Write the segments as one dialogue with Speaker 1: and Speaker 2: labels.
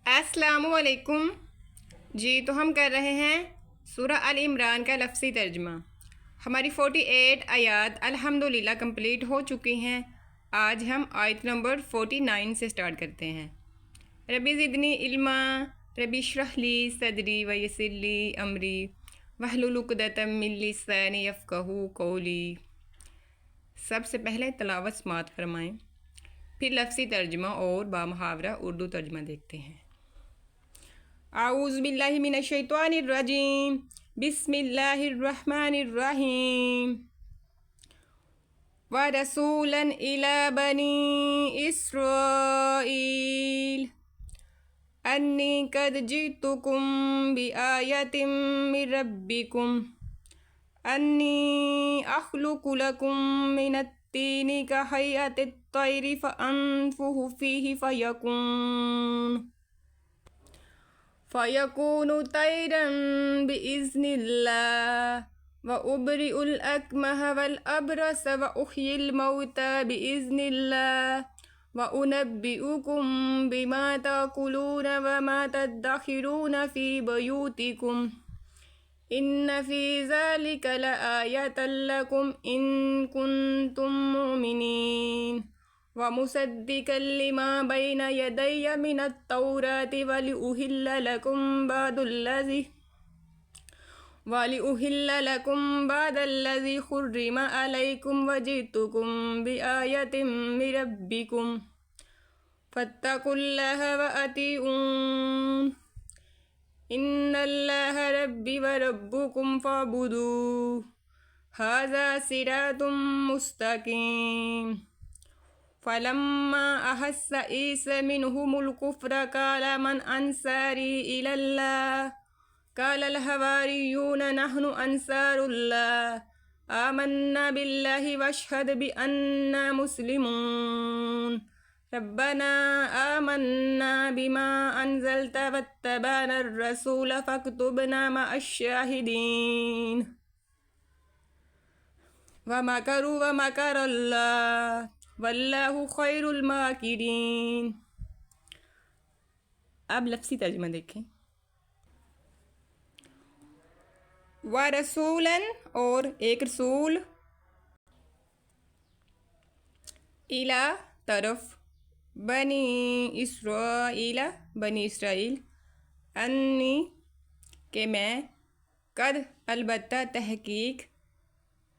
Speaker 1: السلام علیکم جی، تو ہم کر رہے ہیں سورہ آل عمران کا لفظی ترجمہ۔ ہماری 48 آیات الحمدللہ کمپلیٹ ہو چکی ہیں۔ آج ہم آیت نمبر 49 سے سٹارٹ کرتے ہیں۔ ربی زدنی علما، ربی اشرح لی صدری ویسر لی امری واحلل عقدۃ من لسانی یفقہوا قولی۔ سب سے پہلے تلاوت سماعت فرمائیں، پھر لفظی ترجمہ اور بامحاورہ اردو ترجمہ دیکھتے ہیں۔ اعوذ باللہ من الشیطان الرجیم، بسم اللہ الرحمن الرحیم۔ وَرَسُولًا إِلَى بَنِي إِسْرَائِيلَ أَنِّي قَدْ جِئْتُكُم بِآيَةٍ مِّن رَّبِّكُمْ أَنِّي أَخْلُقُ لَكُم مِّنَ الطِّينِ كَهَيْئَةِ الطَّيْرِ فَأَنفُخُ فِيهِ فَيَكُونُ طَيْرًا بِإِذْنِ اللَّهِ وَأُبْرِئُ الْأَكْمَحَ وَالْأَبْرَصَ وَأُحْيِي الْمَوْتَىٰ بِإِذْنِ اللَّهِ وَأُنَبِّئُكُم بِمَا تَأْكُلُونَ وَمَا تَدَّخِرُونَ فِي بُيُوتِكُمْ إِنَّ فِي ذَلِكَ لَآيَةً لَّكُمْ إِن كُنتُم مُّؤْمِنِينَ وَمُصَدِّقًا لِّمَا بَيْنَ يَدَيَّ مِنَ التَّوْرَاةِ وَلِأُحِلَّ لَكُم بَعْضَ الَّذِي حُرِّمَ عَلَيْكُمْ وَجِئْتُكُم بِآيَةٍ مِّن رَّبِّكُمْ فَاتَّقُوا اللَّهَ وَأَطِيعُونِ إِنَّ اللَّهَ رَبِّي وَرَبُّكُمْ فَاعْبُدُوهُ هَٰذَا صِرَاطٌ مُّسْتَقِيمٌ۔ فَلَمَّا أَحَسَّ عِيسَىٰ مِنْهُمُ الْكُفْرَ قَالَ مَنْ أَنصَارِي إِلَى اللَّهِ قَالَ الْحَوَارِيُّونَ نَحْنُ أَنصَارُ اللَّهِ آمَنَّا بِاللَّهِ وَاشْهَدْ بِأَنَّا مُسْلِمُونَ رَبَّنَا آمَنَّا بِمَا أَنزَلْتَ وَاتَّبَعْنَا الرَّسُولَ فَاكْتُبْنَا مَعَ الشَّاهِدِينَ۔ وَمَكَرُوا وَمَكَرَ اللَّهُ وَاللَّهُ خَيْرُ الْمَاكِرِينَ۔ اب لفظی ترجمہ دیکھیں۔ وَرَسُولًا اور ایک رسول، اِلیٰ طرف، بنی اسرائیل بنی اسرائیل، انی کہ میں، قد البتہ تحقیق،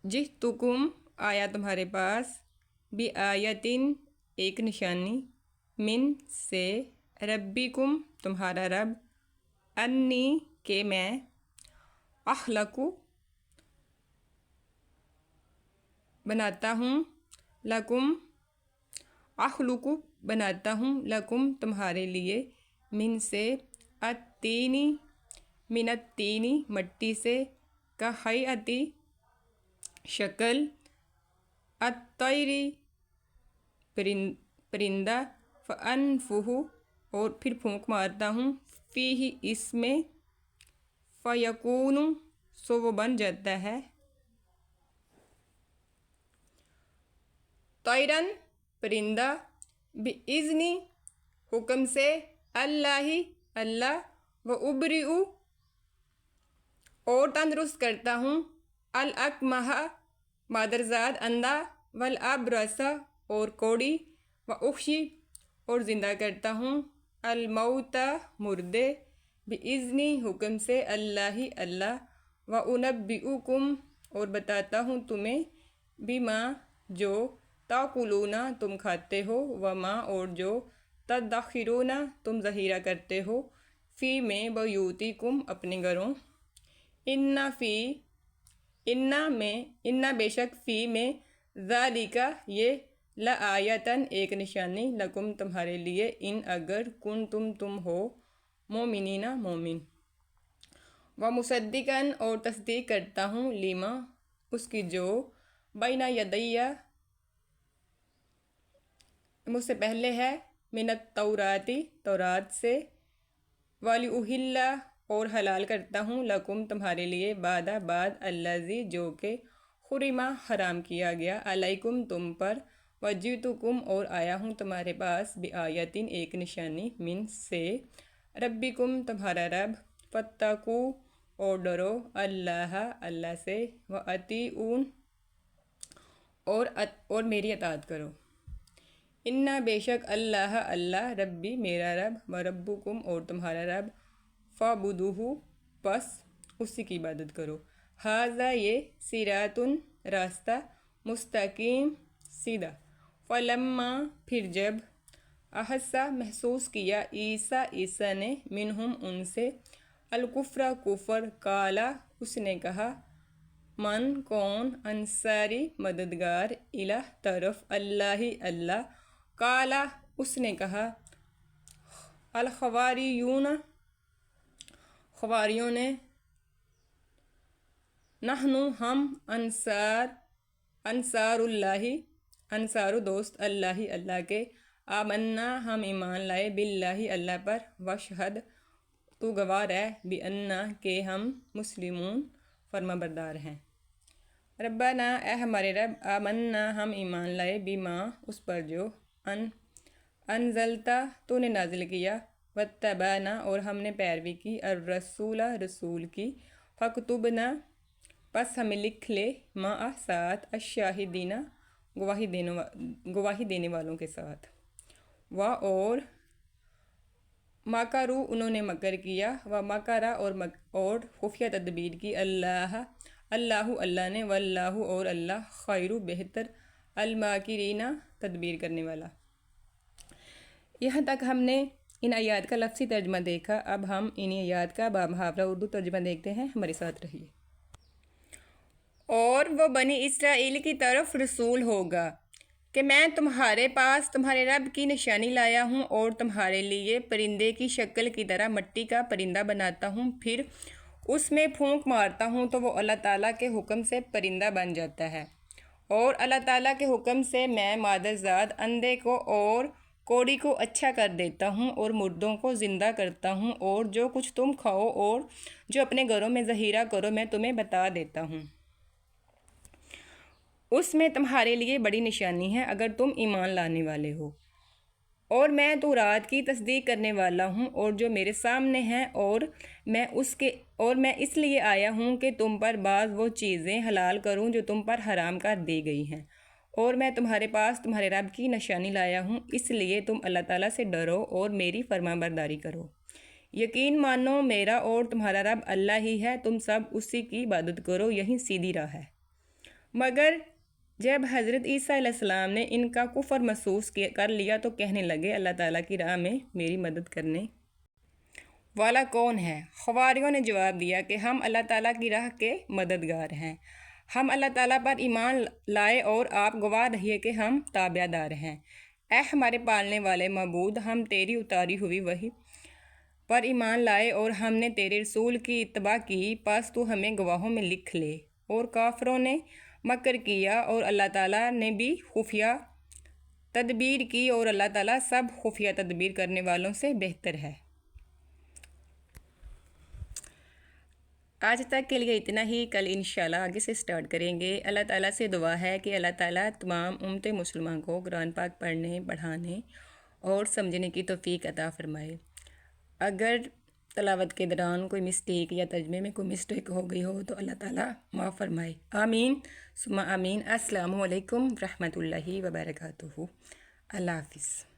Speaker 1: جئتکم آیا تمہارے پاس، بِآیَةٍ ایک نشانی، من سے، ربکم تمہارا رب، انی کہ میں، اخلق بناتا ہوں، لکم اخلق بناتا ہوں، لکم تمہارے لیے، من سے، التینی من التینی مٹی سے، کہیئتی شکل، الطیری پرندہ، فانفخ اور پھر پھونک مارتا ہوں، فیہ اس میں، فیکون سو وہ بن جاتا ہے، طیرن پرندہ، بِإِذْنِ حکم سے، اللہ اللہ، وَأُبْرِئُ اور تندرست کرتا ہوں، الْأَكْمَحَ مادرزاد اندھا، وَالْأَبْرَصَ اور کوڑی، وَأُحْيِي اور زندہ کرتا ہوں، الْمَوْتَىٰ مردے، بِإِذْنِ حکم سے، اللہ اللہ، وَأُنَبِّئُكُم اور بتاتا ہوں تمہیں، بِمَا جو، تَأْكُلُونَ تم کھاتے ہو، وَمَا اور جو، تَدَّخِرُونَ تم ذخیرہ کرتے ہو، فی میں، بیوتکم اپنے گھروں، ان بے شک، فی میں، ذالک یہ، لآیۃً ایک نشانی، لکم تمہارے لیے، ان اگر، تم ہو، مومنین مومن، ومصدقاً اور تصدیق کرتا ہوں، لما اس کی جو، بین یدیّ مجھ سے پہلے ہے، من التوراۃ تورات سے، وَلِأُحِلَّ اور حلال کرتا ہوں، لکم تمہارے لیے، بعد الذی جو کہ، حرم حرام کیا گیا، علیکم تم پر، وجئتکم اور آیا ہوں تمہارے پاس، بِآیَةٍ ایک نشانی، من سے، रब्बिकुम तुम्हारा रब, फत्तकू और डरो, अल्लाह अल्लाह से, व अतीऊन और मेरी अताअत करो। इन्ना बेशक अल्लाह अल्लाह रब्बी मेरा रब, व रब्बुकुम और तुम्हारा रब, फ़अबुदूहु बस उसी की इबादत करो। हाजा ये सिरातुन रास्ता, मुस्तकीम सीधा। फलम्मा फिर जब, अहसा महसूस किया, ईसा ने, मिनहुम उनसे, अलकुफ्रा कुफर, काला उसने कहा, मन कौन, अंसारी मददगार, इलाह तरफ, अल्लाह अल्लाह, काला उसने कहा, अल खवारियून खवारियों ने, नहनु हम, अंसारुल्लाही अंसारु दोस्त, अल्लाह अल्लाह के, आमन्ना हम ईमान लाए, बिल्लाही अल्लाह पर, वशहद तू गवाह है, बि अन्ना के हम, मुस्लिमून फर्माबरदार हैं। रब्बाना ए हमारे रब, आमन्ना हम ईमान लाए, बिमा उस पर जो, अनजलता तूने नाजिल किया, वत्तबाना और हमने पैरवी की, और रसूला रसूल की, फ़क्तुबना बस हमें लिख ले, माँ साथ, अशाहिदीना गवाही देने वालों के साथ। वाह और मकरू उन्होंने मकर किया, व मकरा और खुफिया तदबीर की, अल्लाहु अल्लाह ने, वल्लाहु और अल्लाह, खैरु बेहतर, अलमाकिरीना तदबीर करने वाला। यहाँ तक हमने इन आयात का लफ्ज़ी तर्जमा देखा। अब हम इन आयात का बामुहावरा उर्दू तर्जमा देखते हैं। हमारे साथ रहिए। और वो बनी इसराइल की तरफ रसूल होगा कि मैं तुम्हारे पास तुम्हारे रब की निशानी लाया हूँ और तुम्हारे लिए परिंदे की शक्ल की तरह मिट्टी का परिंदा बनाता हूँ, फिर उसमें फूंक मारता हूँ तो वो अल्लाह ताला के हुक्म से परिंदा बन जाता है। और अल्लाह ताला के हुक्म से मैं मादरजाद अंधे को और कोड़ी को अच्छा कर देता हूँ और मुर्दों को ज़िंदा करता हूँ, और जो कुछ तुम खाओ और जो अपने घरों में ज़हीरा करो मैं तुम्हें बता देता हूँ। उसमें तुम्हारे लिए बड़ी निशानी है अगर तुम ईमान लाने वाले हो। और मैं तो रात की तस्दीक करने वाला हूँ और जो मेरे सामने हैं, और मैं इसलिए आया हूँ कि तुम पर बाज़ वो चीज़ें हलाल करूँ जो तुम पर हराम कर दी गई हैं। और मैं तुम्हारे पास तुम्हारे रब की निशानी लाया हूँ, इसलिए तुम अल्लाह ताला से डरो और मेरी फरमाबरदारी करो। यकीन मानो मेरा और तुम्हारा रब अल्लाह ही है, तुम सब उसी की इबादत करो, यही सीधी राह है। मगर जब हज़रत ईसा अलैहिस्सलाम ने इनका कुफर महसूस कर लिया तो कहने लगे, अल्लाह ताला की राह में मेरी मदद करने वाला कौन है? खवारियों ने जवाब दिया कि हम अल्लाह ताला की राह के मददगार हैं। हम अल्लाह ताला पर ईमान लाए और आप गवाह रहिए कि हम ताबेदार हैं। ऐ हमारे पालने वाले मबूद, हम तेरी उतारी हुई वही पर ईमान लाए और हमने तेरे रसूल की इत्तबा की, बस तू हमें गवाहों में लिख ले। और काफरों ने मकर किया और अल्लाह ताला ने भी खुफिया तदबीर की, और अल्लाह ताला सब खुफिया तदबीर करने वालों से बेहतर है। आज तक के लिए इतना ही। कल इंशाल्लाह आगे से स्टार्ट करेंगे। अल्लाह ताला से दुआ है कि अल्लाह ताला तमाम उम्मत मुसलमान को कुरान पाक पढ़ने, पढ़ाने और समझने की तौफीक अता फ़रमाए। अगर तलावत के दौरान कोई मिस्टेक या तर्जमे में कोई मिस्टेक हो गई हो तो अल्लाह ताला माफ़ फरमाए। आमीन सुम्मा आमीन। अस्सलामु अलैकुम रहमतुल्लाहि व बरकातुहू। अल्लाह हाफ़िज़।